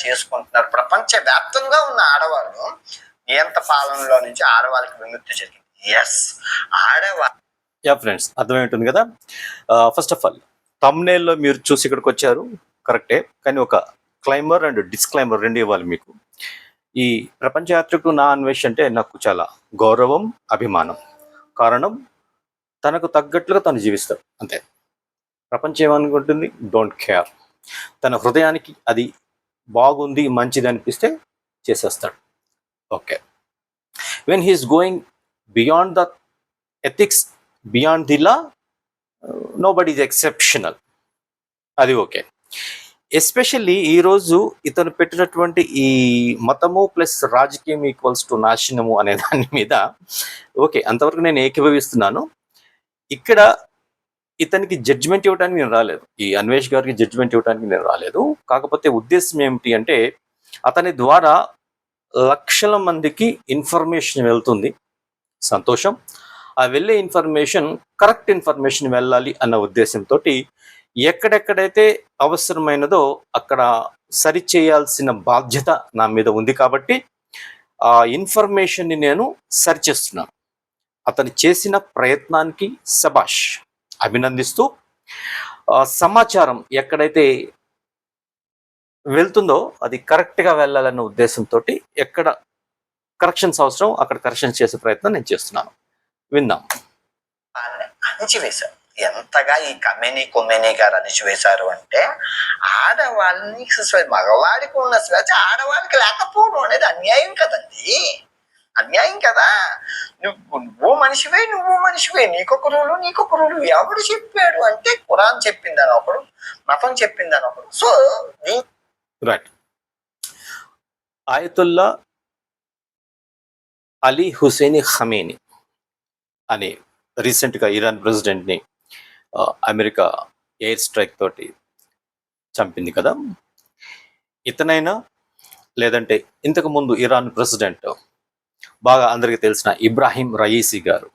చేసుకుంటున్నారు. ప్రపంచవ్యాప్తంగా ఉన్న ఆడవాళ్ళు నియంత పాలనలో నుంచి ఆడవాళ్ళకి విముక్తి జరిగింది. ఎస్, యా ఫ్రెండ్స్, అర్థమవుతుంది కదా. ఫస్ట్ ఆఫ్ ఆల్ తమ్నేల్లో మీరు చూసి ఇక్కడికి వచ్చారు, కరెక్టే. కానీ ఒక క్లైమర్ అండ్ డిస్క్లైమర్ రెండు ఇవ్వాలి మీకు. ఈ ప్రపంచ యాత్రకు నా అన్వేష్ అంటే నాకు చాలా గౌరవం, అభిమానం. కారణం, తనకు తగ్గట్లుగా తను జీవిస్తాడు, అంతే. ప్రపంచం ఏమనుకుంటుంది, డోంట్ కేర్. తన హృదయానికి అది బాగుంది, మంచిది అనిపిస్తే చేసేస్తాడు. Okay, when he's going beyond the ethics, beyond the law, nobody is exceptional, అది ఓకే. ఎస్పెషల్లీ ఈరోజు ఇతను పెట్టినటువంటి ఈ మతము ప్లస్ రాజకీయం ఈక్వల్స్ టు నాశనము అనే దాని మీద ఓకే, అంతవరకు నేను ఏకీభవిస్తున్నాను. ఇక్కడ ఇతనికి జడ్జిమెంట్ ఇవ్వడానికి నేను రాలేదు, ఈ అన్వేష్ గారికి జడ్జిమెంట్ ఇవ్వడానికి నేను రాలేదు. కాకపోతే ఉద్దేశం ఏమిటి అంటే, అతని ద్వారా లక్షల మందికి ఇన్ఫర్మేషన్ వెళ్తుంది, సంతోషం. ఆ వెళ్ళే ఇన్ఫర్మేషన్ కరెక్ట్ ఇన్ఫర్మేషన్ వెళ్ళాలి అన్న ఉద్దేశంతో ఎక్కడెక్కడైతే అవసరమైనదో అక్కడ సరి చేయాల్సిన బాధ్యత నా మీద ఉంది. కాబట్టి ఆ ఇన్ఫర్మేషన్ని నేను సరిచేస్తున్నాను. అతను చేసిన ప్రయత్నానికి శబాష్, అభినందిస్తూ సమాచారం ఎక్కడైతే వెళ్తుందో అది కరెక్ట్గా వెళ్ళాలన్న ఉద్దేశంతో ఎక్కడ కరెక్షన్స్ అవసరం అక్కడ కరెక్షన్స్ చేసే ప్రయత్నం నేను చేస్తున్నాను. విందాం. అణిచివేశారు. ఎంతగా ఈ కొమ్మెని గారు అణిచివేశారు అంటే, ఆడవాళ్ళని మగవాడికి ఉన్న స్వేచ్ఛ ఆడవాళ్ళకి లేకపోవడం అనేది అన్యాయం కదండి, అన్యాయం కదా. నువ్వు మనిషివే, నీకొక రూలు ఎవడు చెప్పాడు అంటే, ఖురాన్ చెప్పిందని ఒకడు, మతం చెప్పిందని ఒకడు. So right, ఆయతుల్లా Ali Hussaini Khamenei అనే రీసెంట్గా ఇరాన్ ప్రెసిడెంట్ని అమెరికా ఎయిర్ స్ట్రైక్ తోటి చంపింది కదా. ఇతనైనా లేదంటే ఇంతకుముందు ఇరాన్ ప్రెసిడెంట్ బాగా అందరికీ తెలిసిన ఇబ్రాహీం రయీసీ గారు,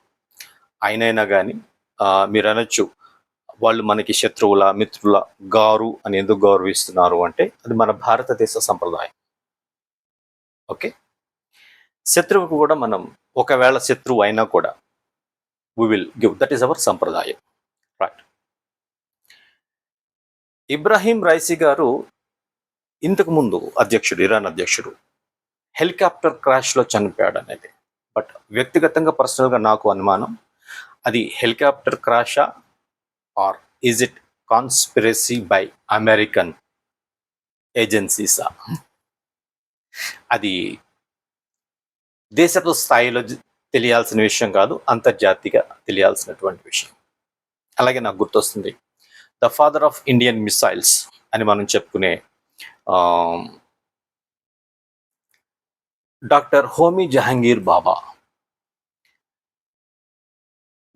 ఆయనైనా కానీ మీరు అనొచ్చు వాళ్ళు మనకి శత్రువుల మిత్రుల గారు అని ఎందుకు గౌరవిస్తున్నారు అంటే, అది మన భారతదేశ సంప్రదాయం. ఓకే, శత్రువుకు కూడా మనం ఒకవేళ శత్రువు అయినా కూడా we will give, that is our సంప్రదాయం, రైట్. ఇబ్రాహీం రైసీ గారు ఇంతకుముందు ఇరాన్ అధ్యక్షుడు హెలికాప్టర్ క్రాష్లో చనిపోయాడు అనేది. బట్ వ్యక్తిగతంగా పర్సనల్గా నాకు అనుమానం, అది హెలికాప్టర్ క్రాషా or is it conspiracy by American ఏజెన్సీసా, అది దేశపు స్థాయిలో తెలియాల్సిన విషయం కాదు, అంతర్జాతీయ తెలియాల్సినటువంటి విషయం. అలాగే నాకు గుర్తొస్తుంది the father of Indian missiles అని మనం చెప్పుకునే డాక్టర్ హోమీ జహాంగీర్ బాబా.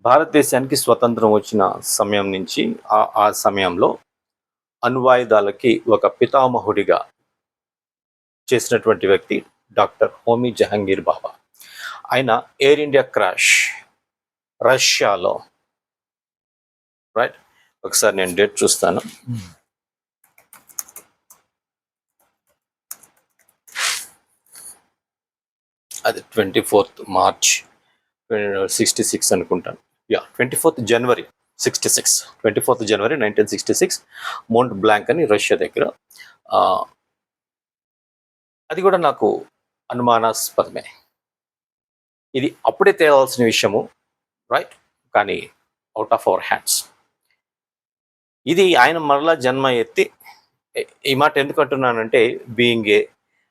భారతదేశానికి స్వతంత్రం వచ్చిన సమయం నుంచి ఆ సమయంలో అణ్వాయుధాలకి ఒక పితామహుడిగా చేసినటువంటి వ్యక్తి డాక్టర్ హోమీ జహాంగీర్ బాబా. ఆయన ఎయిర్ ఇండియా క్రాష్ రష్యాలో, రైట్, ఒకసారి నేను డేట్ చూస్తాను. అది 24th March 66 అనుకుంటాను. 24th January 66, 24th January 1966 mount blank అని రష్యా దగ్గర. అది కూడా నాకు అనుమానాస్పదమే. ఇది అప్పుడే తేవాల్సిన విషయము, రైట్, కానీ అవుట్ ఆఫ్ అవర్ హ్యాండ్స్. ఇది ఆయన మరలా జన్మ ఎత్తి, ఈ మాట ఎందుకు అంటున్నానంటే, being a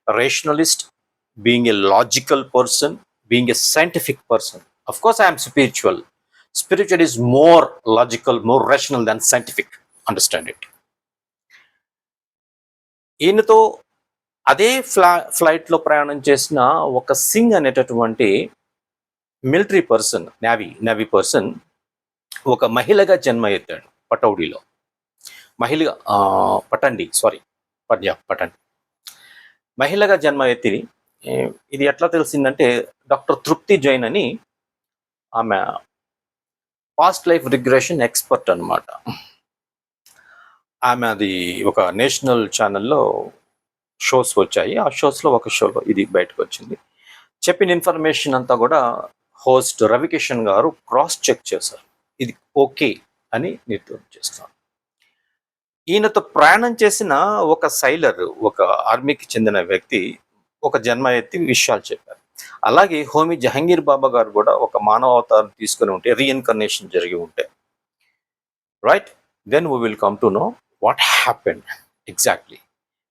rationalist, being a logical person, being a scientific person, of course I'm spiritual. Spiritual is more logical, more rational than scientific, understand it. ఈయనతో అదే ఫ్లైట్లో ప్రయాణం చేసిన ఒక సింగ్ అనేటటువంటి మిలిటరీ పర్సన్, నేవీ పర్సన్, ఒక మహిళగా జన్మ ఎత్తాడు పటౌడీలో. పటండి మహిళగా జన్మ ఎత్తి. ఇది ఎట్లా తెలిసిందంటే, డాక్టర్ తృప్తి జైన్ అని, ఆమె పాస్ట్ లైఫ్ రిగ్రెషన్ ఎక్స్పర్ట్ అనమాట. ఆమె అది ఒక నేషనల్ ఛానల్లో షోస్ వచ్చాయి. ఆ షోస్లో ఒక షోలో ఇది బయటకు వచ్చింది. చెప్పిన ఇన్ఫర్మేషన్ అంతా కూడా హోస్ట్ రవికిషన్ గారు క్రాస్ చెక్ చేశారు. ఇది ఓకే అని నిర్ధారణ చేస్తున్నారు. ఈయనతో ప్రయాణం చేసిన ఒక సైలర్, ఒక ఆర్మీకి చెందిన వ్యక్తి ఒక జన్మ ఎత్తి విషయాలు చెప్పారు. అలాగే హోమీ జహంగీర్ బాబా గారు కూడా ఒక మానవ అవతారం తీసుకుని ఉంటే, రీఇన్కర్నేషన్ జరిగి ఉంటే, right, then we will come to know what happened exactly.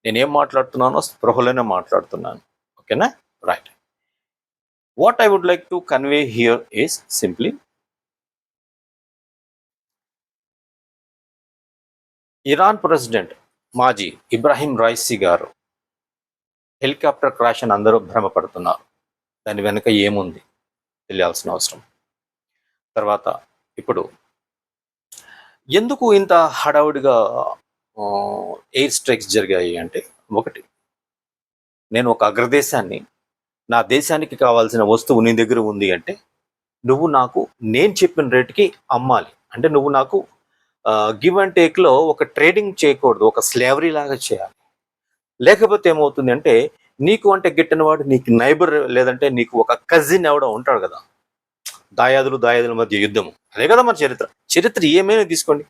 నేనేం మాట్లాడుతున్నానో స్పృహలోనే మాట్లాడుతున్నాను. ఓకేనా? Right. What I would like to convey here is simply, Iran president మాజీ ఇబ్రాహీం రైసీ గారు హెలికాప్టర్ క్రాష్ అని అందరూ భ్రమపడుతున్నారు. దాని వెనుక ఏముంది తెలియాల్సిన అవసరం. తర్వాత ఇప్పుడు ఎందుకు ఇంత హడావుడిగా ఎయిర్ స్ట్రైక్స్ జరిగాయి అంటే, ఒకటి, నేను ఒక అగ్రదేశాన్ని, నా దేశానికి కావాల్సిన వస్తువు నీ దగ్గర ఉంది అంటే నువ్వు నాకు నేను చెప్పిన రేటుకి అమ్మాలి. అంటే నువ్వు నాకు గివ్ అండ్ టేక్లో ఒక ట్రేడింగ్ చేయకూడదు, ఒక స్లేవరీ లాగా చేయాలి. లేకపోతే ఏమవుతుంది అంటే, నీకు అంటే గిట్టని వాడు నీకు నైబర్, లేదంటే నీకు ఒక కజిన్ ఎవడో ఉంటాడు కదా, దాయాదుల మధ్య యుద్ధము. అదే కదా మన చరిత్ర ఏమైనా తీసుకోండి,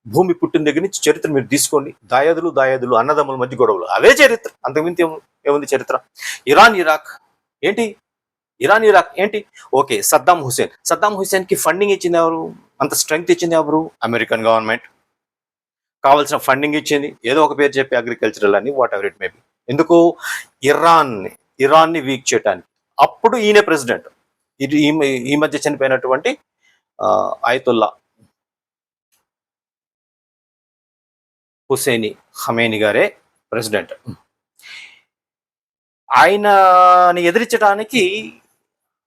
భూమి పుట్టిన దగ్గర నుంచి చరిత్ర మీరు తీసుకోండి, దాయాదులు అన్నదమ్ముల మధ్య గొడవలు, అవే చరిత్ర. అంతకుమించి ఏముంది చరిత్ర? ఇరాన్ ఇరాక్ ఏంటి? ఓకే, సద్దాం హుసేన్కి ఫండింగ్ ఇచ్చింది ఎవరు? అంత స్ట్రెంగ్త్ ఇచ్చింది ఎవరు? American government. కావాల్సిన ఫండింగ్ ఇచ్చింది, ఏదో ఒక పేరు చెప్పి, అగ్రికల్చరల్ అని, what ever it may be. ఎందుకు? ఇరాన్ని వీక్ చేయడానికి. అప్పుడు ఈయన ప్రెసిడెంట్. ఇది ఈ మధ్య చనిపోయినటువంటి ఆయతుల్లా హుసేని ఖమేని గారే ప్రెసిడెంట్. ఆయనని ఎదిరించడానికి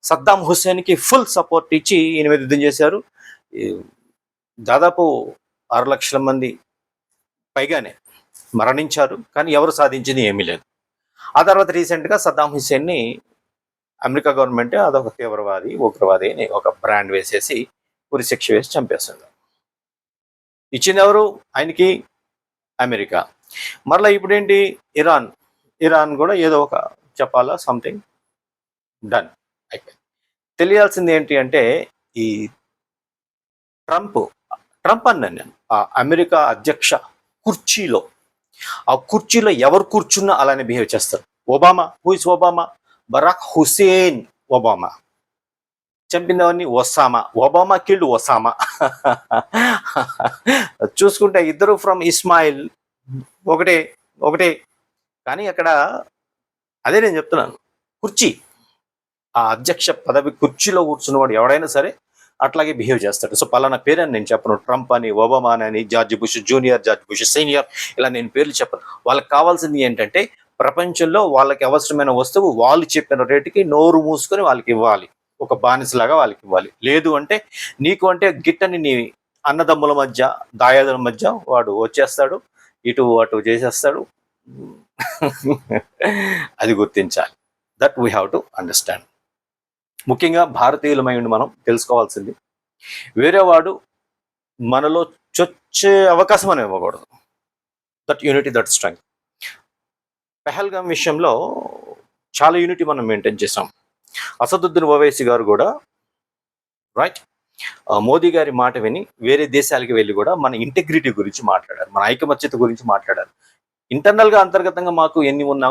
సద్దాం హుస్సేన్కి ఫుల్ సపోర్ట్ ఇచ్చి ఈయన మీద యుద్ధం చేశారు. దాదాపు 6 లక్షల మంది పైగానే మరణించారు, కానీ ఎవరు సాధించింది ఏమీ లేదు. ఆ తర్వాత రీసెంట్గా సద్దాం హుస్సేన్ని అమెరికా గవర్నమెంట్ అదొక తీవ్రవాది, ఉగ్రవాది అని ఒక బ్రాండ్ వేసేసి ఉరిశిక్ష వేసి చంపేస్తుంది. ఇచ్చింది ఎవరు ఆయనకి? అమెరికా. మరలా ఇప్పుడేంటి? ఇరాన్ కూడా ఏదో ఒక చెప్పాలా, సంథింగ్ డన్ అయిపోయింది. తెలియాల్సింది ఏంటి అంటే, ఈ ట్రంప్ అన్నాను నేను, ఆ అమెరికా అధ్యక్ష కుర్చీలో ఎవరు కూర్చున్నా అలానే బిహేవ్ చేస్తారు. Who is Obama? Barack Hussein Obama. చంపినవన్నీ ఒబామా కిల్డ్ ఒసామా. చూసుకుంటే ఇద్దరు ఫ్రమ్ ఇస్మాయిల్, ఒకటే. కానీ అక్కడ అదే నేను చెప్తున్నాను, ఆ అధ్యక్ష పదవి కుర్చీలో కూర్చున్నవాడు ఎవడైనా సరే అట్లాగే బిహేవ్ చేస్తాడు. సో పలానా పేరు అని నేను చెప్పను, ట్రంప్ అని, ఒబామా అని, George bush junior, George bush senior, ఇలా నేను పేర్లు చెప్పను. వాళ్ళకి కావాల్సింది ఏంటంటే, ప్రపంచంలో వాళ్ళకి అవసరమైన వస్తువు వాళ్ళు చెప్పిన రేటుకి నోరు మూసుకొని వాళ్ళకి ఇవ్వాలి, ఒక బానిసలాగా వాళ్ళకి ఇవ్వాలి. లేదు అంటే నీకు అంటే గిట్టని నీ అన్నదమ్ముల మధ్య, దాయాదుల మధ్య వాడు వచ్చేస్తాడు, ఇటు అటు చేసేస్తాడు. అది గుర్తించాలి. That we have to understand. ముఖ్యంగా భారతీయులమై ఉండి మనం తెలుసుకోవాల్సింది, వేరే వాడు మనలో చొచ్చే అవకాశం అని ఇవ్వకూడదు. That unity, that strength. Pahalgam విషయంలో చాలా యూనిటీ మనం మెయింటైన్ చేసాం. అసదుద్దీన్ ఓవైసీ గారు కూడా రైట్ మోదీ గారి మాట విని వేరే దేశాలకి వెళ్ళి కూడా మన ఇంటెగ్రిటీ గురించి మాట్లాడారు, మన ఐకమత్యత గురించి మాట్లాడారు. ఇంటర్నల్గా అంతర్గతంగా మాకు ఎన్ని ఉన్నా